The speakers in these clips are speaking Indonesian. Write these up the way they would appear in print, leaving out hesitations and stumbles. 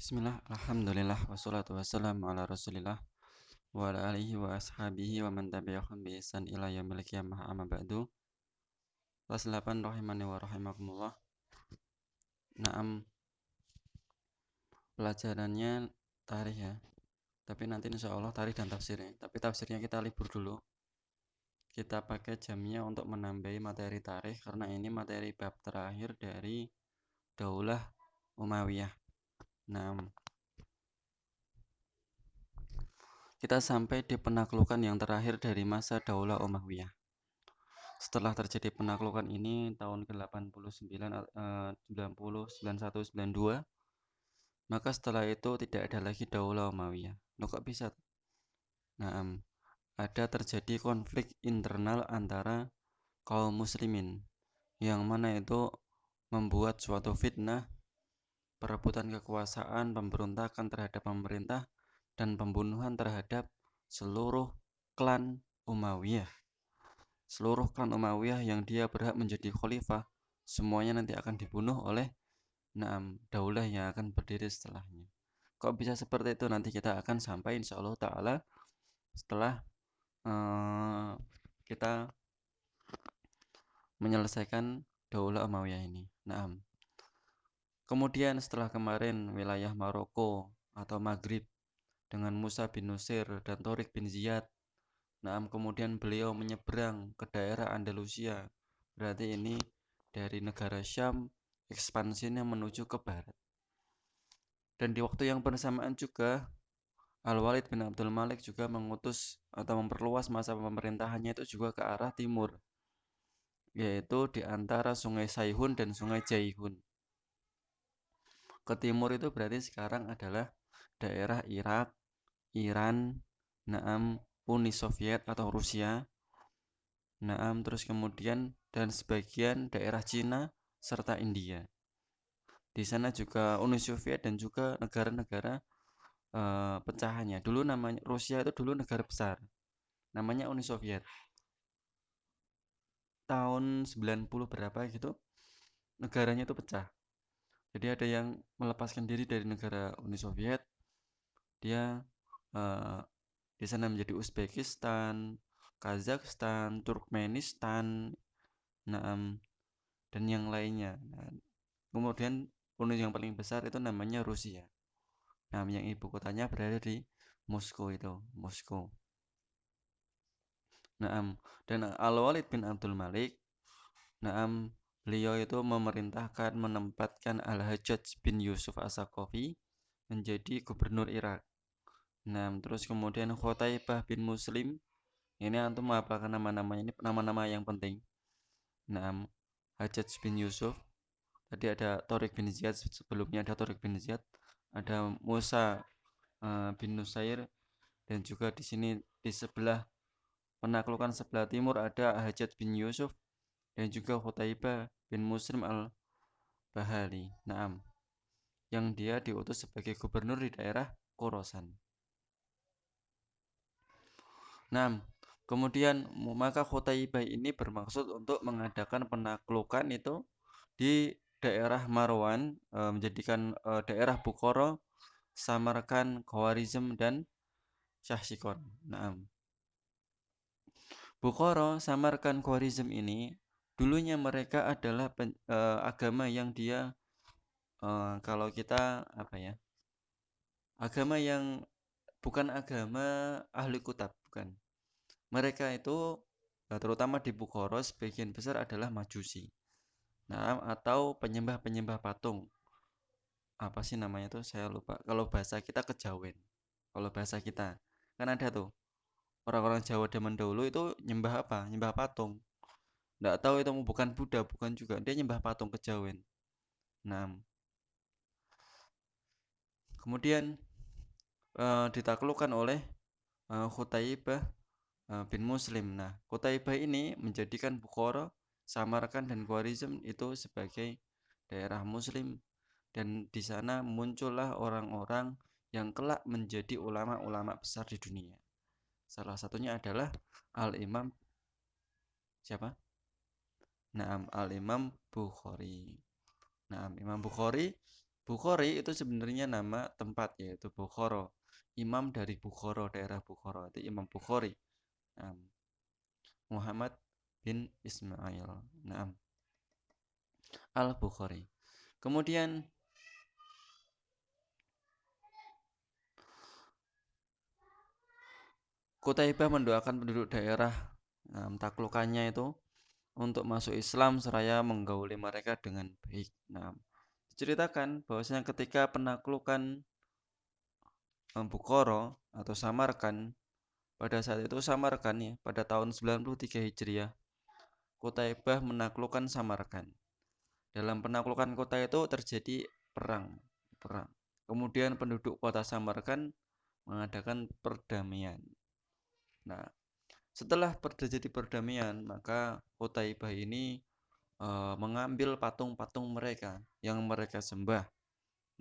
Bismillah, alhamdulillah, wassalatu wassalamu ala rasulillah wa ala alihi wa ashabihi wa man tabi'ahum bi ihsan ila yaumil qiyamah amma ba'du. Kelas 8 rahimani wa rahimakumullah. Naam, pelajarannya tarikh ya. Tapi nanti insya Allah tarikh dan tafsirnya. Tapi tafsirnya kita libur dulu. Kita pakai jamnya untuk menambahi materi tarikh karena ini materi bab terakhir dari Daulah Umayyah. Naam. Kita sampai di penaklukan yang terakhir dari masa Daulah Umayyah. Setelah terjadi penaklukan ini tahun ke-89, 90, 91, 92, maka setelah itu tidak ada lagi Daulah Umayyah. Loh kok bisa? Nah, ada terjadi konflik internal antara kaum muslimin yang mana itu membuat suatu fitnah, perebutan kekuasaan, pemberontakan terhadap pemerintah, dan pembunuhan terhadap seluruh klan Umayyah. Seluruh klan Umayyah yang dia berhak menjadi khalifah, semuanya nanti akan dibunuh oleh daulah yang akan berdiri setelahnya. Kok bisa seperti itu? Nanti kita akan sampai insya Allah Ta'ala setelah kita menyelesaikan Daulah Umayyah ini. Kemudian setelah kemarin wilayah Maroko atau Maghrib dengan Musa bin Nusir dan Tariq bin Ziyad, kemudian beliau menyeberang ke daerah Andalusia. Berarti ini dari negara Syam ekspansinya menuju ke barat. Dan di waktu yang bersamaan juga Al-Walid bin Abdul Malik juga mengutus atau memperluas masa pemerintahannya itu juga ke arah timur, yaitu di antara Sungai Saihun dan Sungai Jaihun. Ke timur itu berarti sekarang adalah daerah Irak, Iran, Uni Soviet atau Rusia, terus kemudian dan sebagian daerah Cina serta India. Di sana juga Uni Soviet dan juga negara-negara pecahannya. Dulu namanya Rusia itu dulu negara besar. Namanya Uni Soviet. Tahun 90 berapa gitu negaranya itu pecah. Jadi ada yang melepaskan diri dari negara Uni Soviet. Dia di sana menjadi Uzbekistan, Kazakhstan, Turkmenistan, dan yang lainnya. Kemudian Uni yang paling besar itu namanya Rusia. Yang ibu kotanya berada di Moskow itu, Moskow. Dan Al-Walid bin Abdul Malik, beliau itu memerintahkan menempatkan Al-Hajjaj bin Yusuf As-Saqafi menjadi gubernur Irak. Terus kemudian Khutaibah bin Muslim, ini antum menghafalkan nama-namanya, ini nama-nama yang penting. Hajjaj bin Yusuf, tadi ada Tariq bin Ziyad, sebelumnya ada Tariq bin Ziyad, ada Musa bin Nusair, dan juga di sini di sebelah penaklukan sebelah timur ada Hajjaj bin Yusuf dan juga Khutaibah bin Muslim al-Bahali. Yang dia diutus sebagai gubernur di daerah Khorasan. Kemudian maka Khutaibah ini bermaksud untuk mengadakan penaklukan itu di daerah Marwan, menjadikan daerah Bukhara, Samarkand, Khawarizm dan Shahshikon. Bukhara, Samarkand, Khawarizm ini dulunya mereka adalah agama yang dia kalau kita agama yang bukan agama ahli kutab, bukan. Mereka itu terutama di Bukhara sebagian besar adalah Majusi. Atau penyembah-penyembah patung. Apa sih namanya tuh? Saya lupa. Kalau bahasa kita kejawen. Kalau bahasa kita kan ada tuh. Orang-orang Jawa zaman dahulu itu nyembah apa? Nyembah patung. Nggak tahu itu bukan Buddha, bukan juga. Dia nyembah patung kejawen. Kemudian ditaklukkan oleh Khutaibah bin Muslim. Khutaibah ini menjadikan Bukhara, Samarkand dan Khwarizm itu sebagai daerah Muslim, dan di sana muncullah orang-orang yang kelak menjadi ulama-ulama besar di dunia. Salah satunya adalah Al-Imam siapa? Al-Imam Bukhari. Imam Bukhari Bukhari itu sebenarnya nama tempat, yaitu Bukhara. Imam dari Bukhara, daerah Bukhara itu Imam Bukhari. Nah, Muhammad bin Ismail. Nah, Al-Bukhari. Kemudian Qutaibah mendoakan penduduk daerah taklukannya itu untuk masuk Islam seraya menggauli mereka dengan baik. Nah, diceritakan bahwasanya ketika penaklukan Bukhara atau Samarkan, pada saat itu Samarkan ya, pada tahun 93 Hijriah, Qutaibah menaklukkan Samarkan. Dalam penaklukan kota itu terjadi perang. Kemudian penduduk kota Samarkan mengadakan perdamaian. Nah, setelah terjadi perdamaian, maka Qutaibah ini mengambil patung-patung mereka yang mereka sembah.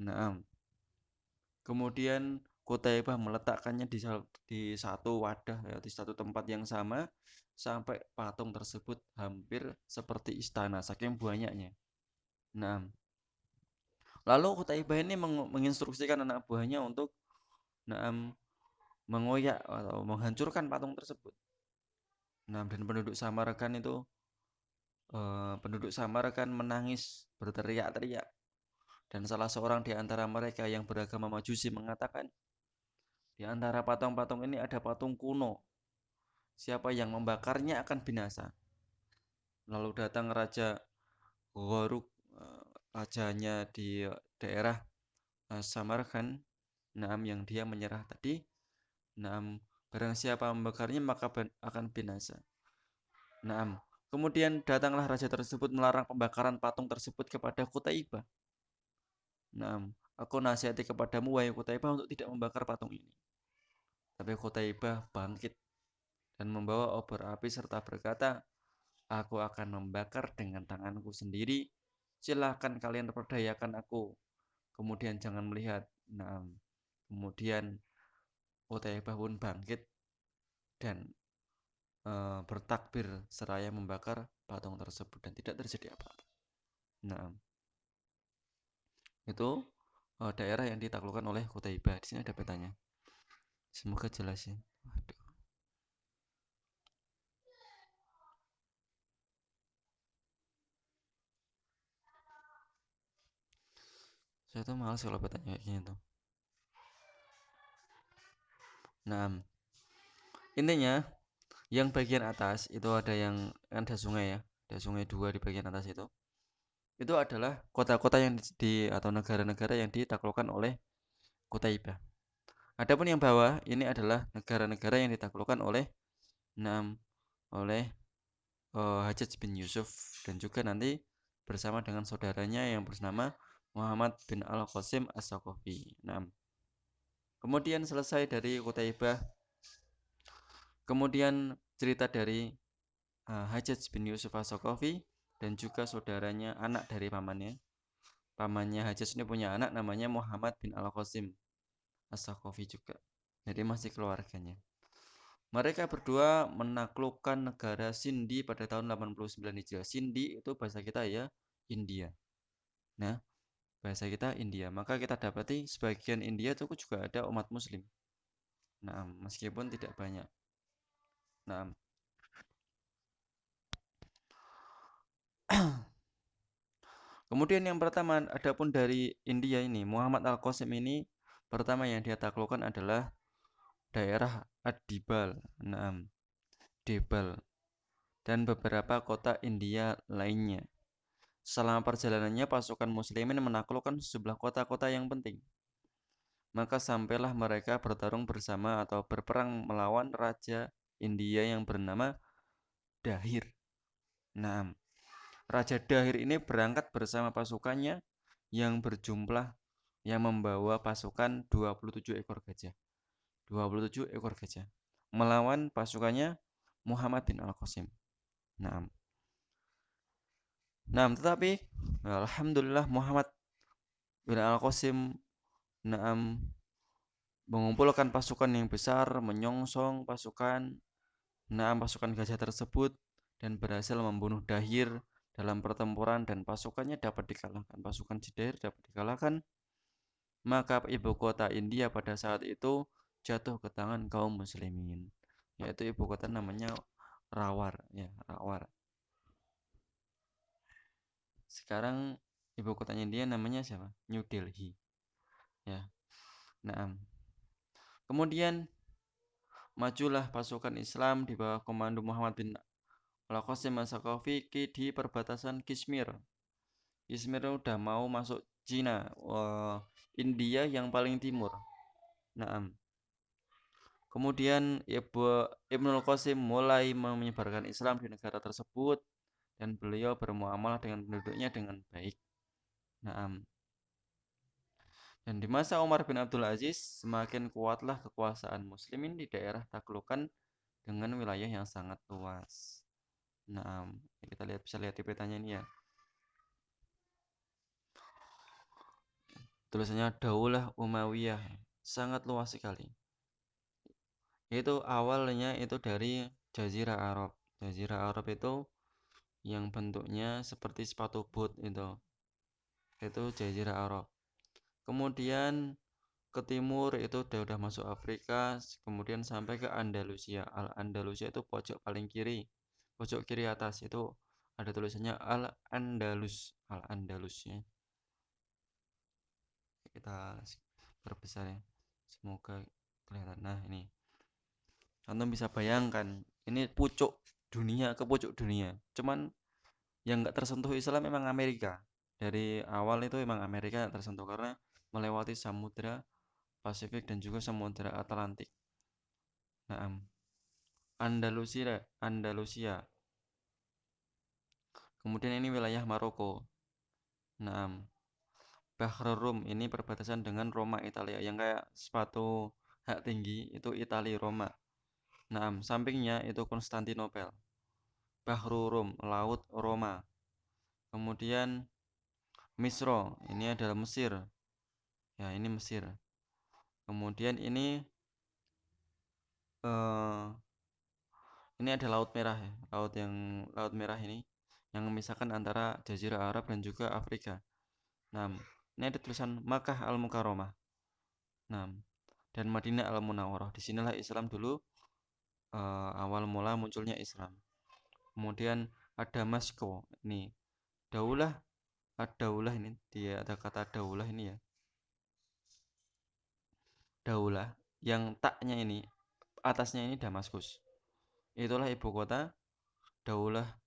Nah, kemudian Qutaibah meletakkannya di satu wadah, ya, di satu tempat yang sama sampai patung tersebut hampir seperti istana saking banyaknya. Nah, lalu Qutaibah ini menginstruksikan anak buahnya untuk mengoyak atau menghancurkan patung tersebut. Nah, dan penduduk Samarkan menangis berteriak-teriak. Dan salah seorang di antara mereka yang beragama Majusi mengatakan, di antara patung-patung ini ada patung kuno. Siapa yang membakarnya akan binasa. Lalu datang Raja Gharuk, rajanya di daerah Samarkand, yang dia menyerah tadi. Barang siapa membakarnya maka akan binasa. Kemudian datanglah raja tersebut melarang pembakaran patung tersebut kepada Qutaibah. Aku nasihati kepadamu wahai Qutaibah untuk tidak membakar patung ini. Tapi Qutaibah bangkit dan membawa obor api serta berkata, aku akan membakar dengan tanganku sendiri. Silahkan kalian perdayakan aku. Kemudian jangan melihat. Kemudian Qutaibah pun bangkit dan bertakbir seraya membakar patung tersebut dan tidak terjadi apa-apa. Itu daerah yang ditaklukkan oleh Qutaibah. Di sini ada petanya. Semoga jelas ya. Waduh. Saya tuh malas kalau petanya kayak gini tuh. Intinya yang bagian atas itu ada sungai ya, ada sungai dua di bagian atas itu adalah kota-kota yang atau negara-negara yang ditaklukkan oleh Qutaibah. Adapun yang bawah ini adalah negara-negara yang ditaklukkan oleh Hajjaj bin Yusuf dan juga nanti bersama dengan saudaranya yang bernama Muhammad bin Al-Qasim As-Saqafi. Kemudian selesai dari Qutaibah, kemudian cerita dari Hajjaj bin Yusuf As-Saqafi dan juga saudaranya, anak dari pamannya. Pamannya Hajjaj ini punya anak namanya Muhammad bin Al-Qasim As-Saqafi juga. Jadi masih keluarganya. Mereka berdua menaklukkan negara Sindhi pada tahun 89 Hijriah. Sindhi itu bahasa kita ya, India. Nah, bahasa kita India. Maka kita dapati sebagian India itu juga ada umat muslim. Meskipun tidak banyak. Kemudian yang pertama, adapun dari India ini, Muhammad Al-Qasim ini pertama yang dia taklukkan adalah daerah Adibal, Debal, dan beberapa kota India lainnya. Selama perjalanannya, pasukan muslimin menaklukkan sejumlah kota-kota yang penting. Maka sampailah mereka bertarung bersama atau berperang melawan Raja India yang bernama Dahir. Raja Dahir ini berangkat bersama pasukannya yang membawa pasukan 27 ekor gajah. 27 ekor gajah melawan pasukannya Muhammad bin Al-Qasim. Tetapi alhamdulillah Muhammad bin Al-Qasim mengumpulkan pasukan yang besar, menyongsong pasukan gajah tersebut dan berhasil membunuh Dahir dalam pertempuran dan pasukannya dapat dikalahkan, pasukan Judair dapat dikalahkan, maka ibu kota India pada saat itu jatuh ke tangan kaum muslimin, yaitu ibu kota namanya Rawar, ya, Rawar. Sekarang ibu kotanya India namanya siapa? New Delhi, ya. Nah, kemudian majulah pasukan Islam di bawah komando Muhammad bin Al-Qasim As-Saqafi di perbatasan Kashmir. Kashmir udah mau masuk Cina, India yang paling timur. Nah, kemudian Ibnul Qasim mulai menyebarkan Islam di negara tersebut dan beliau bermuamalah dengan penduduknya dengan baik. Nah, dan di masa Umar bin Abdul Aziz semakin kuatlah kekuasaan muslimin di daerah taklukan dengan wilayah yang sangat luas. Nah, kita bisa lihat di petanya ini ya. Tulisannya Daulah Umayyah, sangat luas sekali. Itu awalnya itu dari Jazirah Arab. Jazirah Arab itu yang bentuknya seperti sepatu boot itu Jazirah Arab. Kemudian ke timur itu udah masuk Afrika, kemudian sampai ke Andalusia. Al-Andalusia itu pojok paling kiri, pojok kiri atas itu ada tulisannya Al-Andalus, Al-Andalus ya. Kita perbesar ya, semoga kelihatan. Nah, ini Antum bisa bayangkan, ini pucuk dunia ke pucuk dunia. Cuman yang nggak tersentuh Islam memang Amerika. Dari awal itu memang Amerika yang tersentuh karena melewati Samudra Pasifik dan juga Samudra Atlantik. Nah, Andalusia. Kemudian ini wilayah Maroko. Nah, Bahrul Rum ini perbatasan dengan Roma Italia yang kayak sepatu hak tinggi itu Italia Roma. Nah, sampingnya itu Konstantinopel. Bahrul Rum, Laut Roma. Kemudian Misro, ini adalah Mesir. Ya, ini Mesir. Kemudian ini ada Laut Merah ya. Laut Merah ini yang memisahkan antara Jazirah Arab dan juga Afrika. Nah, ini ada tulisan Makkah Al-Mukarramah. Nah, dan Madinah Al-Munawwarah. Disinilah Islam dulu awal mula munculnya Islam. Kemudian ada Damaskus. Ini Daulah, Daulah ini dia ada kata Daulah ini ya. Daulah yang taknya ini atasnya ini Damaskus. Itulah ibu kota Daulah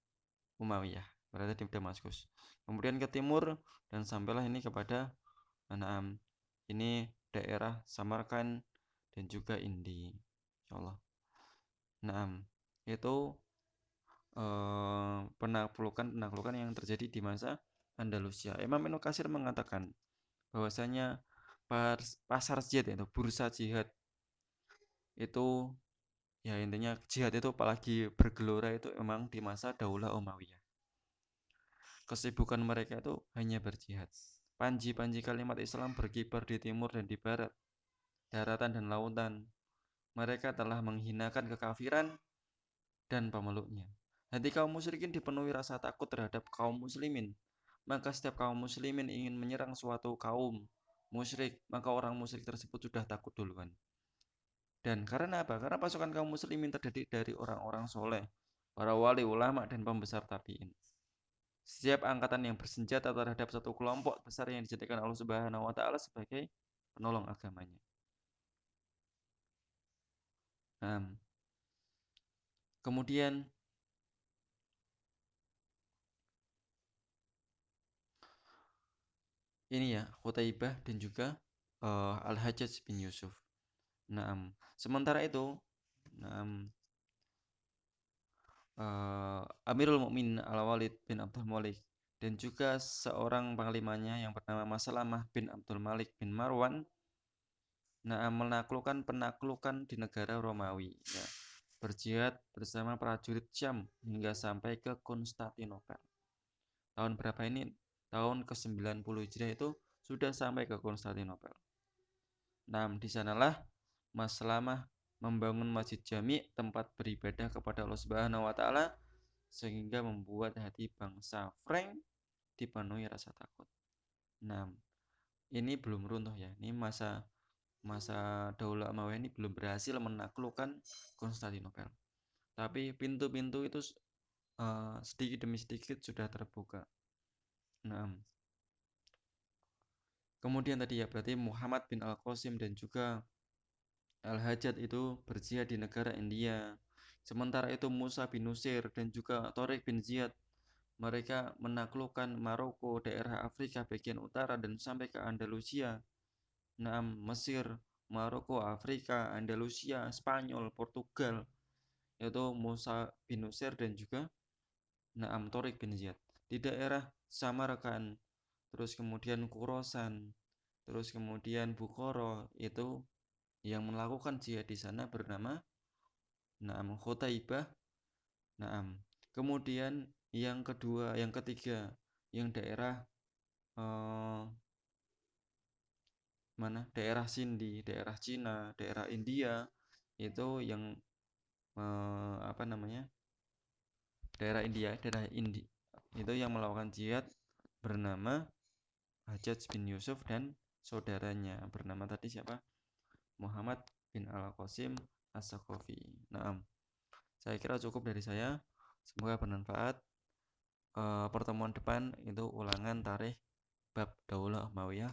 Umayyah, berada di Damaskus. Kemudian ke timur dan sampailah ini kepada Anam. Ini daerah Samarkand dan juga Indi. Insyaallah. Nah, itu penaklukan yang terjadi di masa Andalusia. Imam Ibnu Katsir mengatakan bahwasanya pasar jihad itu bursa jihad itu ya intinya jihad itu apalagi bergelora itu memang di masa Daulah Umayyah. Kesibukan mereka itu hanya berjihad. Panji-panji kalimat Islam berkibar di timur dan di barat, daratan dan lautan. Mereka telah menghinakan kekafiran dan pemeluknya. Hati kaum musyrikin dipenuhi rasa takut terhadap kaum muslimin. Maka setiap kaum muslimin ingin menyerang suatu kaum musyrik, maka orang musyrik tersebut sudah takut duluan. Dan karena apa? Karena pasukan kaum muslimin terdiri dari orang-orang soleh, para wali, ulama, dan pembesar tabi'in. Setiap angkatan yang bersenjata terhadap satu kelompok besar yang dijadikan Allah Subhanahu wa taala sebagai penolong agamanya. Kemudian ini ya, Qutaibah dan juga Al-Hajjaj bin Yusuf. Sementara itu, Amirul Mukminin Al-Walid bin Abdul Malik dan juga seorang panglimanya yang bernama Masalamah bin Abdul Malik bin Marwan menaklukkan penaklukan di negara Romawi ya. Berjihad bersama prajurit Syam hingga sampai ke Konstantinopel. Tahun berapa ini? Tahun ke-90 Hijriah itu sudah sampai ke Konstantinopel. Di sanalah Maslamah membangun Masjid Jami, tempat beribadah kepada Allah Subhanahu wa taala, sehingga membuat hati bangsa Frank dipenuhi rasa takut. Nah, ini belum runtuh ya. Ini masa Daulah Umayyah ini belum berhasil menaklukkan Konstantinopel. Tapi pintu-pintu itu sedikit demi sedikit sudah terbuka. Nah, kemudian tadi ya berarti Muhammad bin Al-Qasim dan juga Al-Hajjaj itu berjihad di negara India. Sementara itu Musa bin Nusir dan juga Tariq bin Ziyad mereka menaklukkan Maroko, daerah Afrika bagian utara dan sampai ke Andalusia. Mesir, Maroko, Afrika, Andalusia, Spanyol, Portugal, yaitu Musa bin Nusir dan juga Tariq bin Ziyad. Di daerah Samarkand, terus kemudian Khorasan, terus kemudian Bukhara, itu yang melakukan jihad di sana bernama Khutaibah. Kemudian yang ketiga, yang daerah daerah Sindi, daerah Cina, daerah India, itu yang daerah Indi itu yang melakukan jihad bernama Hajjaj bin Yusuf dan saudaranya bernama tadi siapa? Muhammad bin Al-Qasim As-Saqafi. Saya kira cukup dari saya. Semoga bermanfaat. Pertemuan depan itu ulangan tarikh bab Daulah Umayyah.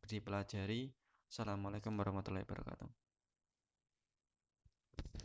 Dipelajari. Assalamualaikum warahmatullahi wabarakatuh.